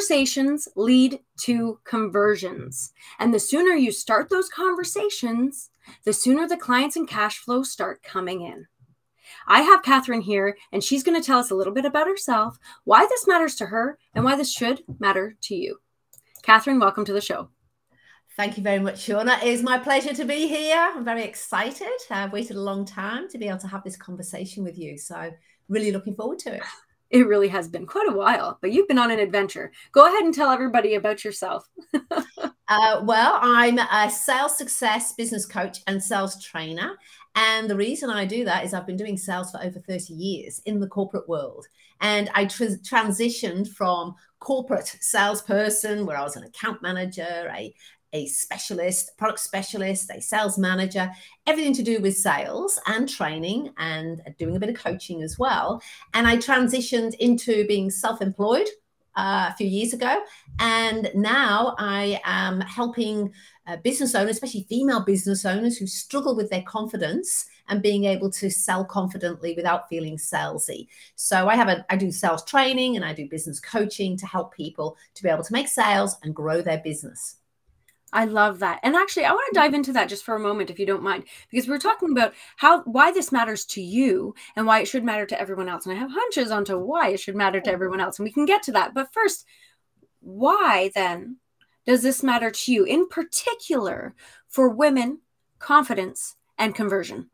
Conversations lead to conversions. And the sooner you start those conversations, the sooner the clients and cash flow start coming in. I have Katherine here, and she's going to tell us a little bit about herself, why this matters to her, and why this should matter to you. Katherine, welcome to the show. Thank you very much, Shauna. It is my pleasure to be here. I'm very excited. I've waited a long time to be able to have this conversation with you. So really looking forward to it. It really has been quite a while, but you've been on an adventure. Go ahead and tell everybody about yourself. Well, I'm a sales success business coach and sales trainer. And the reason I do that is I've been doing sales for over 30 years in the corporate world. And I transitioned from corporate salesperson, where I was an account manager, a specialist, product specialist, a sales manager, everything to do with sales and training and doing a bit of coaching as well. And I transitioned into being self-employed a few years ago. And now I am helping business owners, especially female business owners who struggle with their confidence and being able to sell confidently without feeling salesy. So I do sales training and I do business coaching to help people to be able to make sales and grow their business. I love that. And actually, I want to dive into that just for a moment, if you don't mind, because we're talking about why this matters to you and why it should matter to everyone else. And I have hunches onto why it should matter to everyone else. And we can get to that. But first, why then does this matter to you, in particular for women, confidence, and conversion?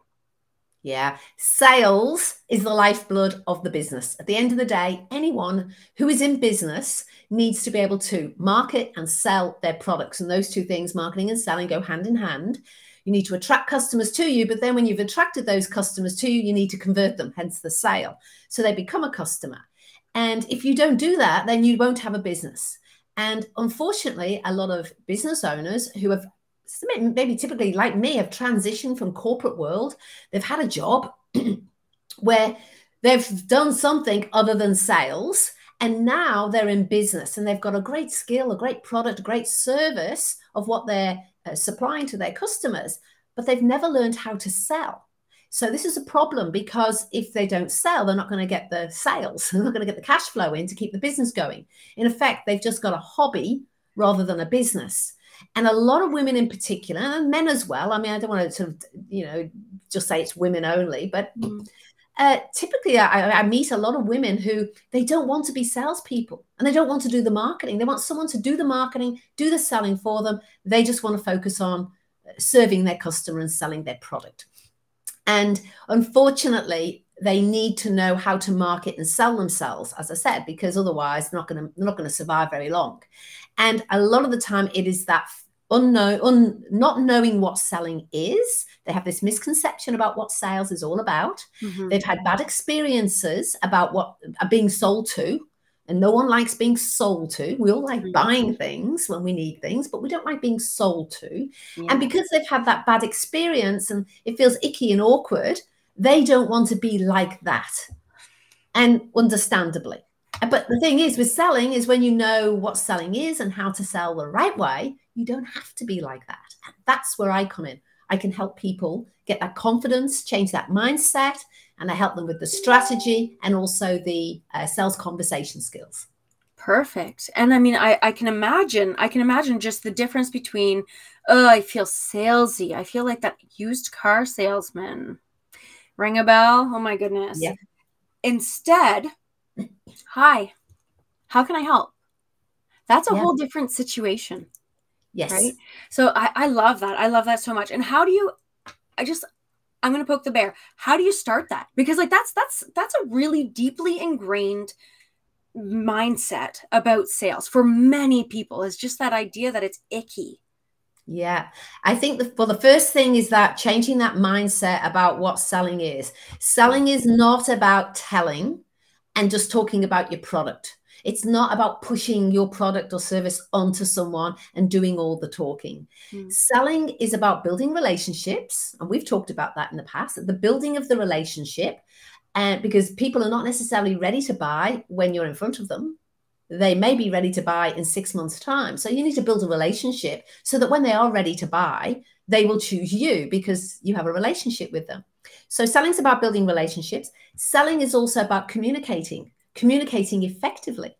Yeah, sales is the lifeblood of the business. At the end of the day, anyone who is in business needs to be able to market and sell their products. And those two things, marketing and selling, go hand in hand. You need to attract customers to you, but then when you've attracted those customers to you, you need to convert them, hence the sale. So they become a customer. And if you don't do that, then you won't have a business. And unfortunately, a lot of business owners who have maybe typically like me have transitioned from corporate world. They've had a job where they've done something other than sales. And now they're in business and they've got a great skill, a great product, a great service of what they're supplying to their customers, but they've never learned how to sell. So this is a problem because if they don't sell, they're not going to get the sales. They're not going to get the cash flow in to keep the business going. In effect, they've just got a hobby rather than a business. And a lot of women in particular, and men as well, I mean, I don't want to sort of, just say it's women only, but typically I meet a lot of women who they don't want to be salespeople and they don't want to do the marketing. They want someone to do the marketing, do the selling for them. They just want to focus on serving their customer and selling their product. And unfortunately, they need to know how to market and sell themselves, as I said, because otherwise they're not going to survive very long. And a lot of the time it is that not knowing what selling is. They have this misconception about what sales is all about. Mm-hmm. They've had bad experiences about what are being sold to. And no one likes being sold to. We all like buying things when we need things, but we don't like being sold to. Yeah. And because they've had that bad experience and it feels icky and awkward, they don't want to be like that. And understandably. But the thing is with selling is when you know what selling is and how to sell the right way, you don't have to be like that. And that's where I come in. I can help people get that confidence, change that mindset, and I help them with the strategy and also the sales conversation skills. Perfect. And I mean, I can imagine just the difference between, oh, I feel salesy. I feel like that used car salesman. Ring a bell? Oh my goodness. Yeah. Instead, hi, how can I help? That's a whole different situation. Yes. Right. So I love that. I love that so much. And how do you, I'm going to poke the bear. How do you start that? Because like, that's a really deeply ingrained mindset about sales for many people, is just that idea that it's icky. Yeah, I think the first thing is that changing that mindset about what selling is. Selling is not about telling and just talking about your product. It's not about pushing your product or service onto someone and doing all the talking. Selling is about building relationships. And we've talked about that in the past, the building of the relationship. And because people are not necessarily ready to buy when you're in front of them. They may be ready to buy in 6 months' time. So you need to build a relationship so that when they are ready to buy, they will choose you because you have a relationship with them. So selling is about building relationships. Selling is also about communicating effectively.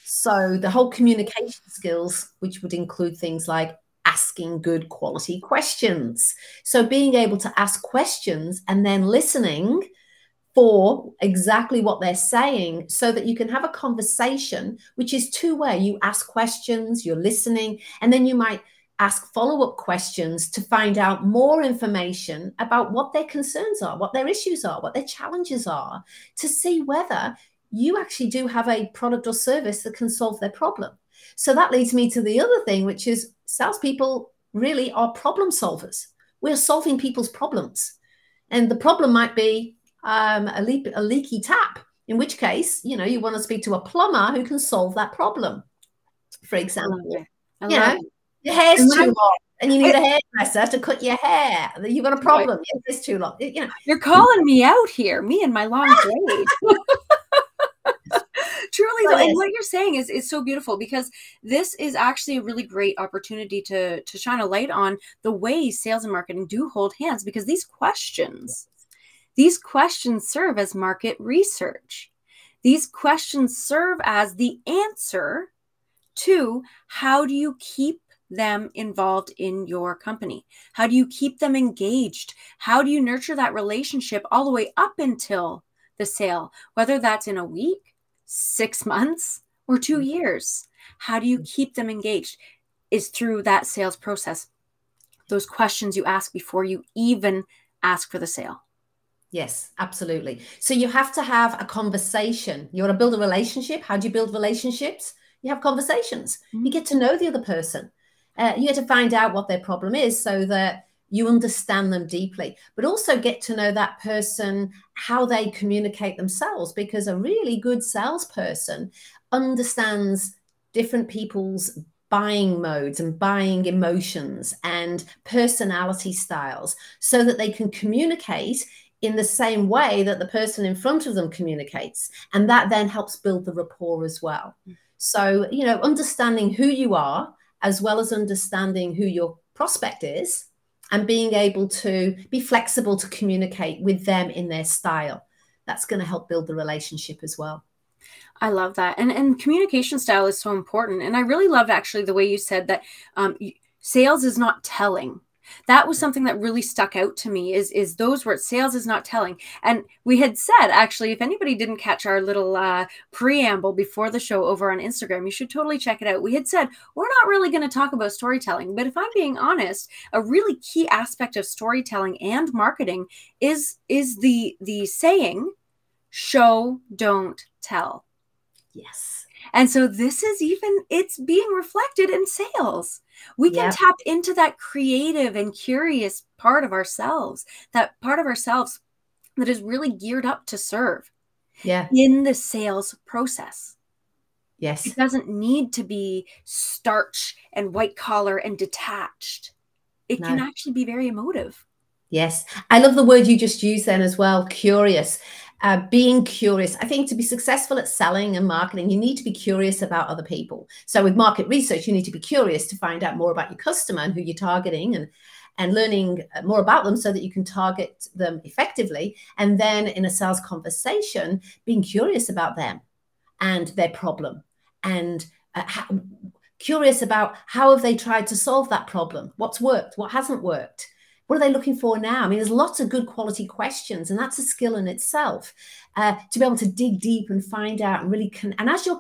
So the whole communication skills, which would include things like asking good quality questions. So being able to ask questions and then listening for exactly what they're saying so that you can have a conversation, which is two-way. You ask questions, you're listening, and then you might ask follow-up questions to find out more information about what their concerns are, what their issues are, what their challenges are, to see whether you actually do have a product or service that can solve their problem. So that leads me to the other thing, which is salespeople really are problem solvers. We're solving people's problems. And the problem might be a leaky tap, in which case, you know, you want to speak to a plumber who can solve that problem, for example. I love it. Your hair's too long and you need a hairdresser to cut your hair. You've got a problem. Your hair's too long. You know, you're calling me out here, me and my long braid. Truly, though, and what you're saying is so beautiful, because this is actually a really great opportunity to shine a light on the way sales and marketing do hold hands, because these questions serve as market research. These questions serve as the answer to how do you keep them involved in your company? How do you keep them engaged? How do you nurture that relationship all the way up until the sale, whether that's in a week, 6 months, or 2 years? How do you keep them engaged? Is through that sales process. Those questions you ask before you even ask for the sale. Yes, absolutely. So you have to have a conversation. You want to build a relationship. How do you build relationships? You have conversations. You get to know the other person. You get to find out what their problem is so that you understand them deeply, but also get to know that person, how they communicate themselves, because a really good salesperson understands different people's buying modes and buying emotions and personality styles so that they can communicate in the same way that the person in front of them communicates. And that then helps build the rapport as well. So, you know, understanding who you are, as well as understanding who your prospect is, and being able to be flexible to communicate with them in their style. That's going to help build the relationship as well. I love that. And communication style is so important. And I really love actually the way you said that sales is not telling. That was something that really stuck out to me, is those words, sales is not telling. And we had said, actually, if anybody didn't catch our little preamble before the show over on Instagram, you should totally check it out. We had said, we're not really going to talk about storytelling, but if I'm being honest, a really key aspect of storytelling and marketing is the saying, show, don't tell. Yes. And so this is it's being reflected in sales. We can tap into that creative and curious part of ourselves, that part of ourselves that is really geared up to serve in the sales process. Yes. It doesn't need to be starch and white collar and detached. It can actually be very emotive. Yes. I love the word you just used then as well, curious. Being curious. I think to be successful at selling and marketing, you need to be curious about other people. So with market research, you need to be curious to find out more about your customer and who you're targeting, and learning more about them so that you can target them effectively. And then in a sales conversation, being curious about them and their problem, and curious about how have they tried to solve that problem? What's worked? What hasn't worked? What are they looking for now? I mean, there's lots of good quality questions, and that's a skill in itself, to be able to dig deep and find out and really and as you're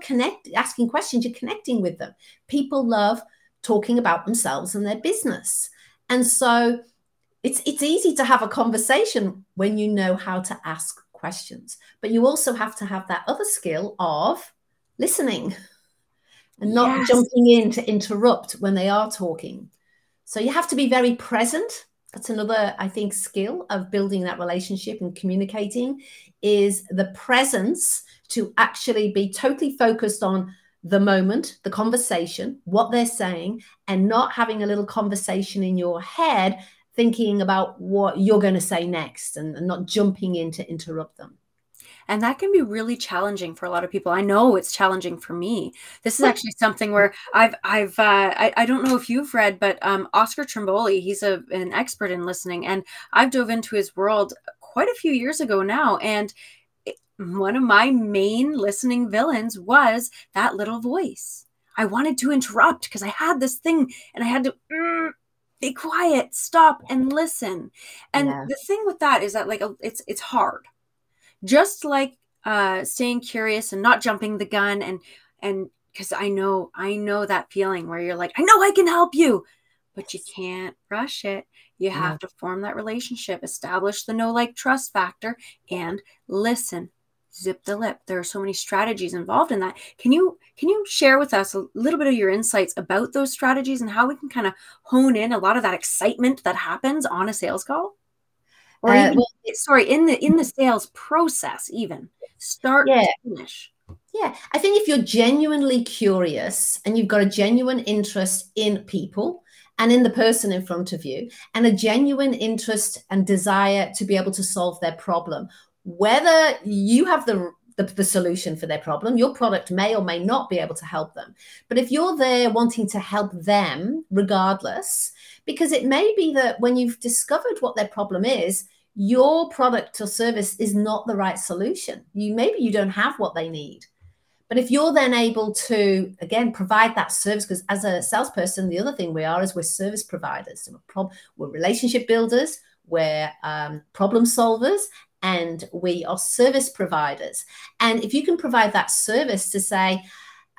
asking questions, you're connecting with them. People love talking about themselves and their business. And so it's easy to have a conversation when you know how to ask questions, but you also have to have that other skill of listening and not jumping in to interrupt when they are talking. So you have to be very present. That's another, I think, skill of building that relationship and communicating, is the presence to actually be totally focused on the moment, the conversation, what they're saying, and not having a little conversation in your head thinking about what you're going to say next, and not jumping in to interrupt them. And that can be really challenging for a lot of people. I know it's challenging for me. This is actually something where I don't know if you've read, but Oscar Trimboli, he's an expert in listening, and I've dove into his world quite a few years ago now. And one of my main listening villains was that little voice. I wanted to interrupt because I had this thing and I had to be quiet, stop and listen. And the thing with that is that like it's hard. Just like staying curious and not jumping the gun and because I know that feeling where you're like, I know I can help you, but you can't rush it. You have to form that relationship, establish the know, like, trust factor, and listen. Zip the lip. There are so many strategies involved in that. Can you share with us a little bit of your insights about those strategies and how we can kind of hone in a lot of that excitement that happens on a sales call? Or even, in the sales process, even start to finish. Yeah, I think if you're genuinely curious and you've got a genuine interest in people and in the person in front of you, and a genuine interest and desire to be able to solve their problem, whether you have the solution for their problem, your product may or may not be able to help them. But if you're there wanting to help them regardless, because it may be that when you've discovered what their problem is, your product or service is not the right solution. Maybe you don't have what they need. But if you're then able to, again, provide that service, because as a salesperson, the other thing we are is we're service providers. So we're relationship builders, we're problem solvers, and we are service providers. And if you can provide that service to say,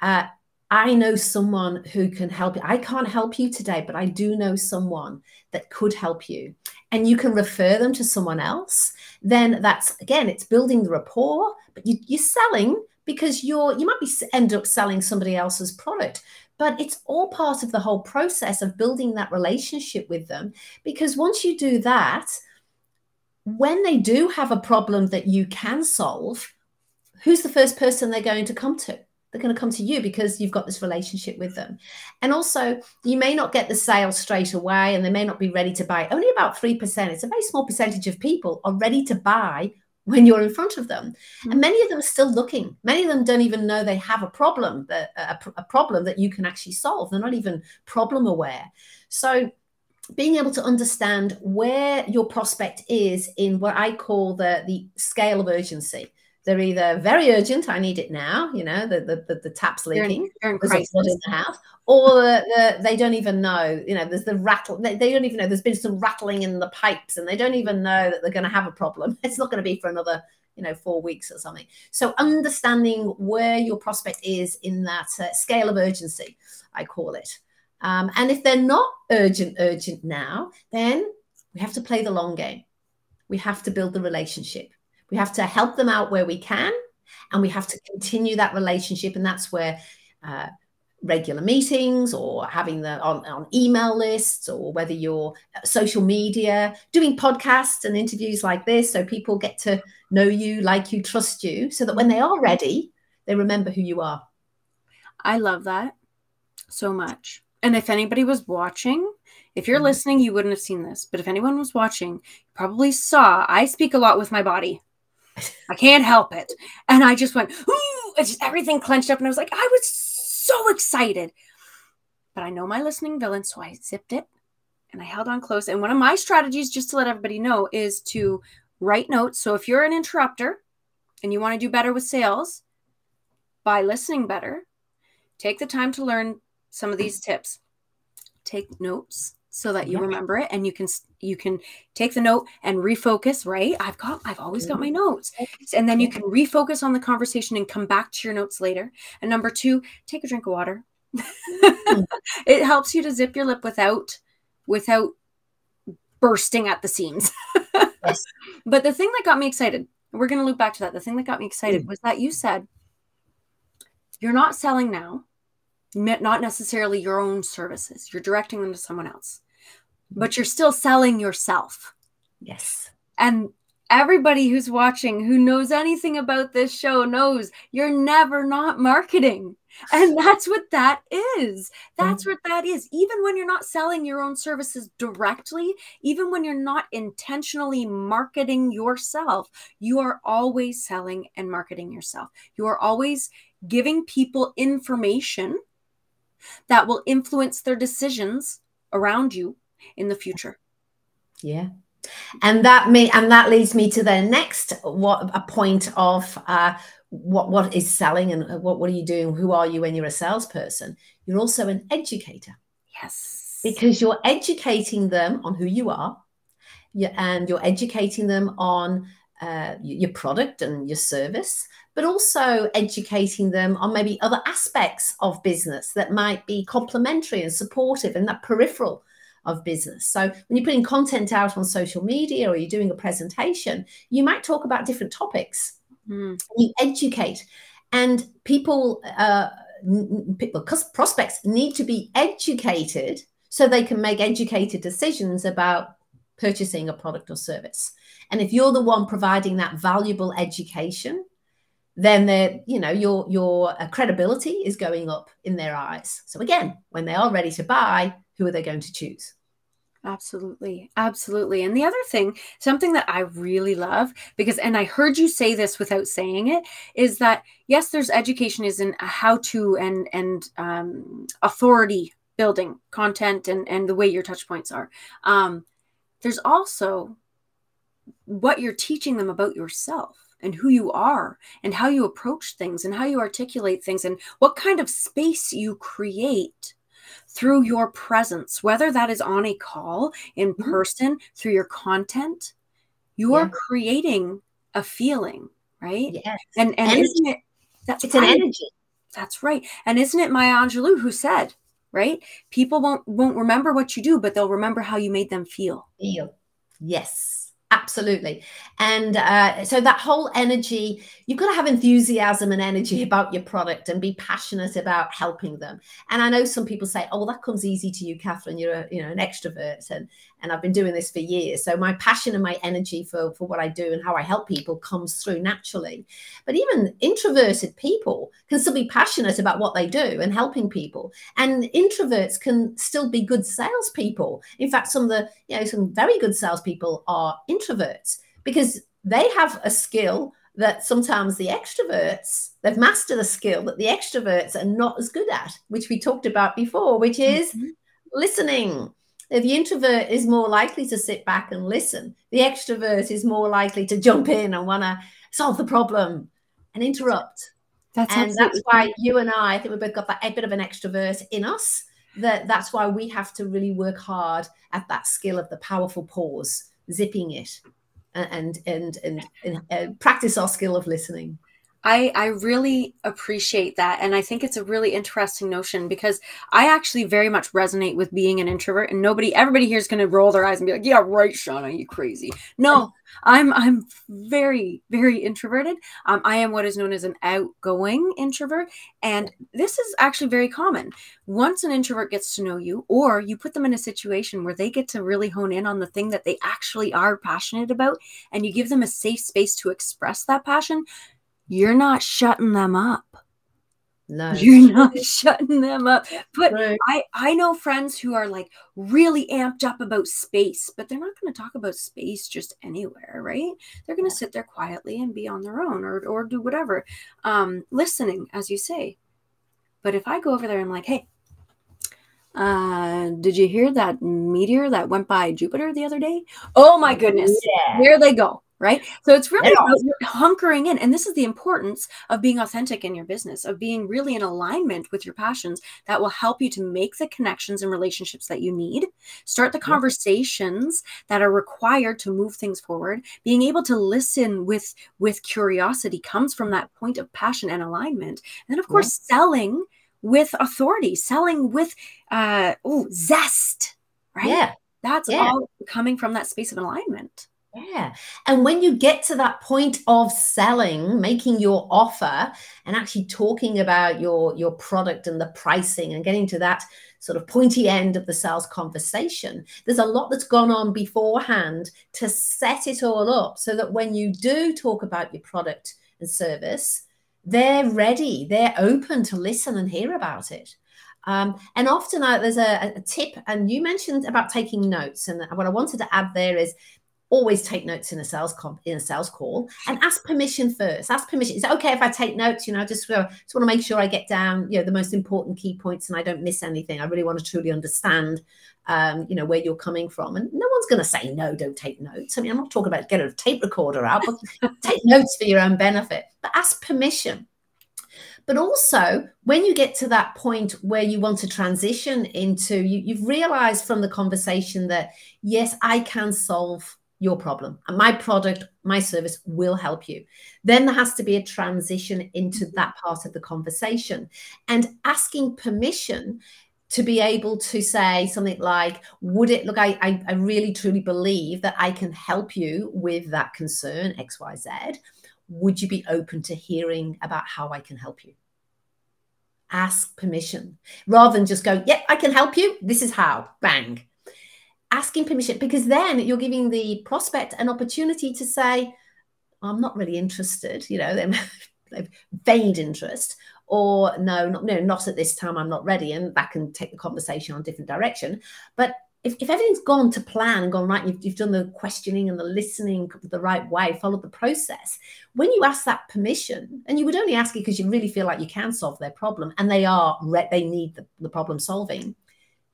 I know someone who can help you. I can't help you today, but I do know someone that could help you. And you can refer them to someone else. Then that's, again, it's building the rapport, but you're selling because you might end up selling somebody else's product. But it's all part of the whole process of building that relationship with them. Because once you do that, when they do have a problem that you can solve, who's the first person they're going to come to? They're going to come to you because you've got this relationship with them. And also, you may not get the sale straight away and they may not be ready to buy. Only about 3%, it's a very small percentage of people are ready to buy when you're in front of them. Mm-hmm. And many of them are still looking. Many of them don't even know they have a problem, a problem that you can actually solve. They're not even problem aware. So being able to understand where your prospect is in what I call the scale of urgency. They're either very urgent, I need it now, the tap's leaking, there's a flood in the house, or they don't even know, there's the rattle, they don't even know there's been some rattling in the pipes and they don't even know that they're going to have a problem. It's not going to be for another, 4 weeks or something. So understanding where your prospect is in that scale of urgency, I call it. And if they're not urgent now, then we have to play the long game. We have to build the relationship. We have to help them out where we can, and we have to continue that relationship. And that's where regular meetings or having them on email lists, or whether you're social media, doing podcasts and interviews like this, so people get to know you, like you, trust you, so that when they are ready, they remember who you are. I love that so much. And if anybody was watching, if you're listening, you wouldn't have seen this. But if anyone was watching, you probably saw I speak a lot with my body. I can't help it. And I just went, ooh, it's just everything clenched up. And I was like, I was so excited. But I know my listening villain, so I zipped it and I held on close. And one of my strategies, just to let everybody know, is to write notes. So if you're an interrupter and you want to do better with sales by listening better, take the time to learn some of these tips. Take notes so that you remember it, and you can take the note and refocus, right? I've always got my notes. And then you can refocus on the conversation and come back to your notes later. And number 2, take a drink of water. It helps you to zip your lip without bursting at the seams. Yes. But the thing that got me excited, we're going to loop back to that. The thing that got me excited was that you said, you're not selling now, not necessarily your own services. You're directing them to someone else, but you're still selling yourself. Yes. And everybody who's watching, who knows anything about this show, knows you're never not marketing. And that's what that is. That's what that is. Even when you're not selling your own services directly, even when you're not intentionally marketing yourself, you are always selling and marketing yourself. You are always giving people information that will influence their decisions around you in the future. Yeah. And that leads me to the next a point of what is selling and what are you doing? Who are you when you're a salesperson? You're also an educator. Yes. Because you're educating them on who you are, and you're educating them on your product and your service, but also educating them on maybe other aspects of business that might be complementary and supportive and that peripheral of business. So when you're putting content out on social media or you're doing a presentation, you might talk about different topics. You educate, and prospects need to be educated so they can make educated decisions about purchasing a product or service. And if you're the one providing that valuable education, then your credibility is going up in their eyes. So again, when they are ready to buy, who are they going to choose? Absolutely. Absolutely. And the other thing, something that I really love, and I heard you say this without saying it, is that, yes, there's education is in a how-to and authority building content and the way your touch points are. There's also what you're teaching them about yourself and who you are and how you approach things and how you articulate things and what kind of space you create through your presence, whether that is on a call, in person, through your content. You are creating a feeling, right? Yes. And isn't it, it's an energy. That's right. And isn't it Maya Angelou who said, right? People won't remember what you do, but they'll remember how you made them feel. Yes, absolutely. And so that whole energy, you've got to have enthusiasm and energy about your product and be passionate about helping them. And I know some people say, oh, well, that comes easy to you, Katherine. You're an extrovert, and I've been doing this for years. So my passion and my energy for what I do and how I help people comes through naturally. But even introverted people can still be passionate about what they do and helping people. And introverts can still be good salespeople. In fact, some very good salespeople are introverts because they have a skill that sometimes the extroverts, they've mastered a skill that the extroverts are not as good at, which we talked about before, which is listening. The introvert is more likely to sit back and listen. The extrovert is more likely to jump in and want to solve the problem and interrupt. That's why you and I think we've both got that bit of an extrovert in us. That's why we have to really work hard at that skill of the powerful pause, zipping it, and practice our skill of listening. I really appreciate that. And I think it's a really interesting notion because I actually very much resonate with being an introvert, and everybody here is going to roll their eyes and be like, yeah, right, Shauna, you crazy. No, I'm very, very introverted. I am what is known as an outgoing introvert. And this is actually very common. Once an introvert gets to know you, or you put them in a situation where they get to really hone in on the thing that they actually are passionate about, and you give them a safe space to express that passion, you're not shutting them up. No, you're not shutting them up. But right. I know friends who are like really amped up about space, but they're not going to talk about space just anywhere, right? They're going to sit there quietly and be on their own or do whatever. Listening, as you say. But if I go over there and I'm like, hey, did you hear that meteor that went by Jupiter the other day? Oh my goodness. Yeah. There they go. Right. So it's really about hunkering in. And this is the importance of being authentic in your business, of being really in alignment with your passions that will help you to make the connections and relationships that you need, start the conversations that are required to move things forward. Being able to listen with curiosity comes from that point of passion and alignment. And then, of course, selling with authority, selling with zest, right? Yeah. That's all coming from that space of alignment. Yeah. And when you get to that point of selling, making your offer and actually talking about your product and the pricing and getting to that sort of pointy end of the sales conversation, there's a lot that's gone on beforehand to set it all up so that when you do talk about your product and service, they're ready, they're open to listen and hear about it. And often there's a tip, and you mentioned about taking notes. And what I wanted to add there is, Always take notes in a sales call, and ask permission first. Ask permission. Is it okay if I take notes? You know, just want to make sure I get down, you know, the most important key points and I don't miss anything. I really want to truly understand, you know, where you're coming from. And no one's going to say, no, don't take notes. I mean, I'm not talking about get a tape recorder out, but take notes for your own benefit. But ask permission. But also, when you get to that point where you want to transition into, you've realized from the conversation that, yes, I can solve your problem and my product, my service will help you. Then there has to be a transition into that part of the conversation and asking permission to be able to say something like, would it, look, I really truly believe that I can help you with that concern, XYZ. Would you be open to hearing about how I can help you? Ask permission rather than just go, yep, I can help you. This is how, bang. Asking permission, because then you're giving the prospect an opportunity to say, I'm not really interested, you know, they've feigned interest, or no, not at this time, I'm not ready. And that can take the conversation on a different direction. But if everything's gone to plan and gone right, you've done the questioning and the listening the right way, followed the process. When you ask that permission, and you would only ask it because you really feel like you can solve their problem and they need the problem solving,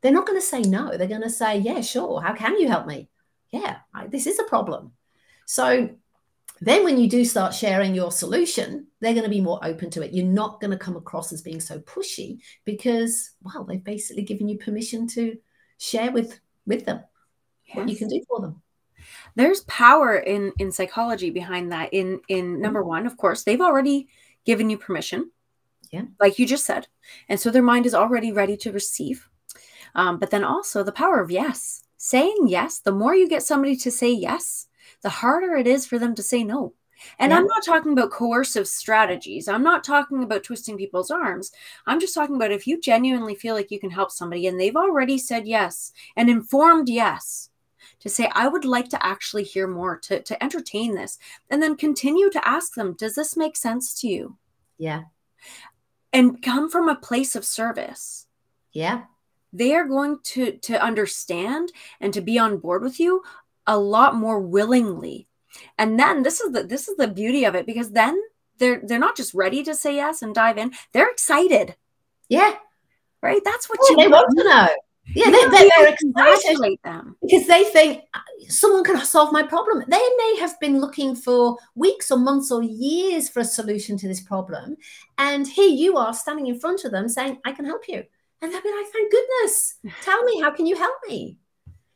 they're not going to say no. They're going to say, yeah, sure. How can you help me? Yeah, this is a problem. So then when you do start sharing your solution, they're going to be more open to it. You're not going to come across as being so pushy because, well, they've basically given you permission to share with them what you can do for them. There's power in psychology behind that. In number one, of course, they've already given you permission, like you just said. And so their mind is already ready to receive. But then also the power of yes. Saying yes, the more you get somebody to say yes, the harder it is for them to say no. And I'm not talking about coercive strategies. I'm not talking about twisting people's arms. I'm just talking about if you genuinely feel like you can help somebody and they've already said yes and informed yes, to say, I would like to actually hear more, to entertain this, and then continue to ask them, does this make sense to you? Yeah. And come from a place of service. Yeah. They are going to understand and to be on board with you a lot more willingly. And then this is the beauty of it, because then they're not just ready to say yes and dive in. They're excited. Yeah. Right? That's what they want to know. Yeah, they're excited them because they think someone can solve my problem. They may have been looking for weeks or months or years for a solution to this problem. And here you are standing in front of them saying, I can help you. And they'll be like, thank goodness. Tell me, how can you help me?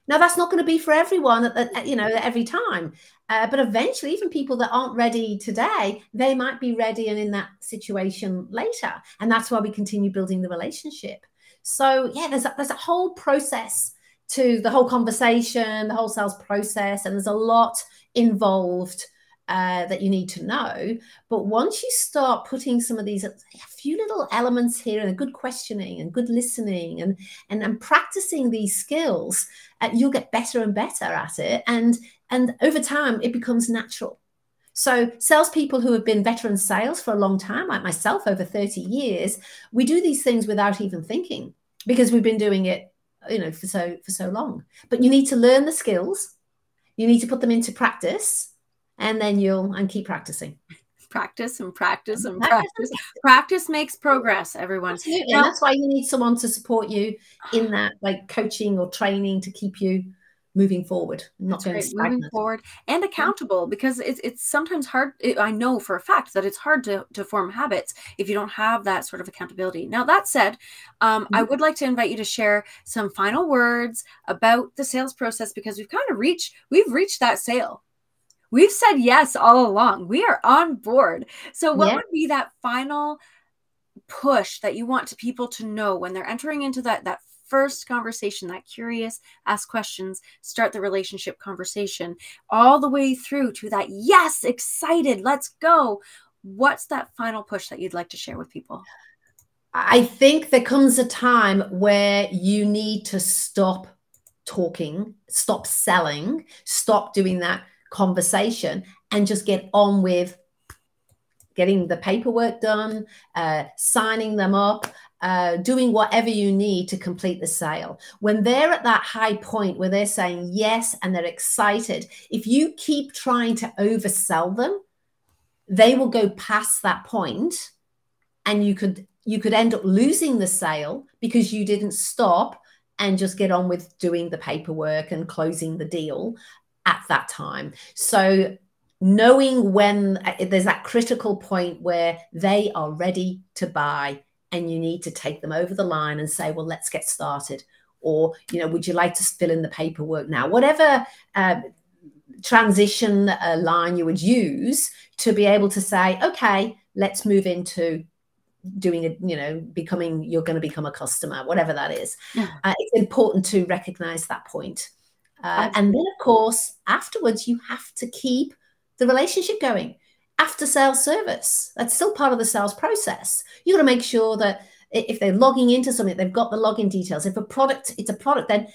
Now, that's not going to be for everyone, you know, every time. But eventually, even people that aren't ready today, they might be ready and in that situation later. And that's why we continue building the relationship. So, yeah, there's a whole process to the whole conversation, the whole sales process, and there's a lot involved that you need to know. But once you start putting some of these, a few little elements here, and good questioning and good listening and practicing these skills, you'll get better and better at it. And over time, it becomes natural. So salespeople who have been veteran sales for a long time, like myself, over 30 years, we do these things without even thinking because we've been doing it, you know, for so long. But you need to learn the skills. You need to put them into practice. And then and keep practicing. Practice and practice and practice. Practice makes progress, everyone. Absolutely. Now, and that's why you need someone to support you in that, like coaching or training, to keep you moving forward, not going stagnant. Moving forward and accountable, because it's sometimes hard. I know for a fact that it's hard to form habits if you don't have that sort of accountability. Now, that said, I would like to invite you to share some final words about the sales process, because we've reached that sale. We've said yes all along. We are on board. So what would be that final push that you want people to know when they're entering into that first conversation, that curious, ask questions, start the relationship conversation, all the way through to that, yes, excited, let's go. What's that final push that you'd like to share with people? I think there comes a time where you need to stop talking, stop selling, stop doing that conversation, and just get on with getting the paperwork done, signing them up, doing whatever you need to complete the sale. When they're at that high point where they're saying yes and they're excited, if you keep trying to oversell them, they will go past that point, and you could end up losing the sale because you didn't stop and just get on with doing the paperwork and closing the deal at that time. So knowing when there's that critical point where they are ready to buy and you need to take them over the line and say, well, let's get started. Or, you know, would you like to fill in the paperwork now? Whatever transition line you would use to be able to say, okay, let's move into doing it, you know, you're going to become a customer, whatever that is. It's important to recognize that point. And then, of course, afterwards, you have to keep the relationship going. After sales service, that's still part of the sales process. You got to make sure that if they're logging into something, they've got the login details. If it's a product, then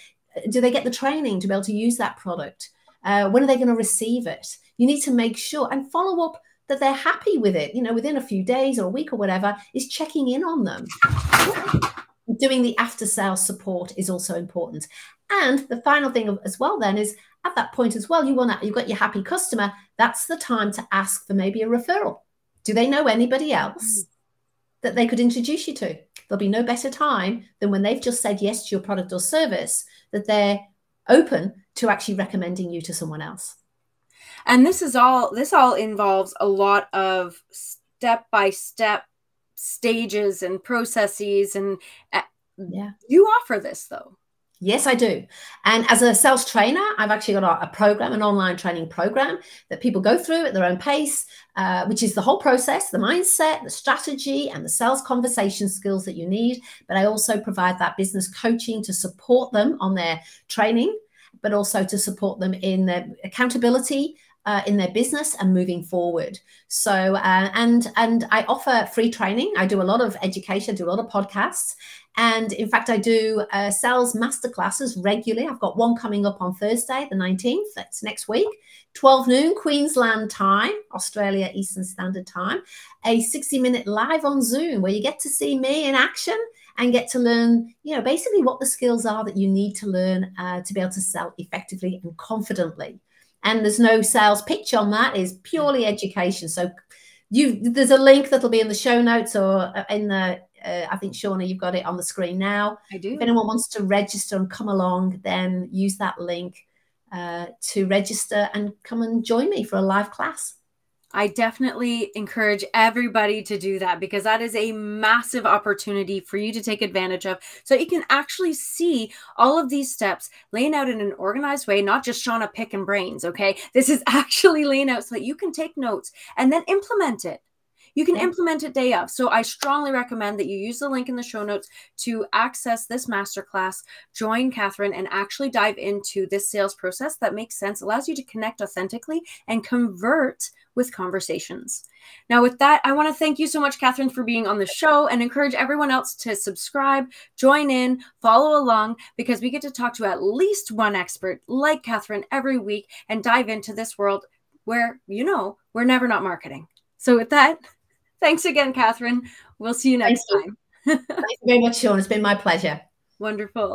do they get the training to be able to use that product? When are they going to receive it? You need to make sure and follow up that they're happy with it, you know, within a few days or a week or whatever, is checking in on them. Doing the after sales support is also important. And the final thing as well then is, at that point as well, you've got your happy customer. That's the time to ask for maybe a referral. Do they know anybody else that they could introduce you to? There'll be no better time than when they've just said yes to your product or service, that they're open to actually recommending you to someone else. And this all involves a lot of step-by-step stages and processes. And you offer this, though. Yes, I do. And as a sales trainer, I've actually got a program, an online training program that people go through at their own pace, which is the whole process, the mindset, the strategy, and the sales conversation skills that you need. But I also provide that business coaching to support them on their training, but also to support them in their accountability in their business and moving forward. So, and I offer free training. I do a lot of education, I do a lot of podcasts. And in fact, I do sales masterclasses regularly. I've got one coming up on Thursday, the 19th. That's next week, 12 noon, Queensland time, Australia Eastern Standard Time. A 60-minute live on Zoom where you get to see me in action and get to learn, you know, basically what the skills are that you need to learn to be able to sell effectively and confidently. And there's no sales pitch on that. It's purely education. So there's a link that'll be in the show notes or in the, I think, Shauna, you've got it on the screen now. I do. If anyone wants to register and come along, then use that link to register and come and join me for a live class. I definitely encourage everybody to do that, because that is a massive opportunity for you to take advantage of. So you can actually see all of these steps laying out in an organized way, not just Shauna picking brains, okay? This is actually laying out so that you can take notes and then implement it. You can implement it day of. So I strongly recommend that you use the link in the show notes to access this masterclass, join Katherine, and actually dive into this sales process that makes sense, allows you to connect authentically and convert with conversations. Now, with that, I want to thank you so much, Katherine, for being on the show, and encourage everyone else to subscribe, join in, follow along, because we get to talk to at least one expert like Katherine every week and dive into this world where, you know, we're never not marketing. So with that, thanks again, Katherine. We'll see you next time. Thank you very much, Shauna. It's been my pleasure. Wonderful.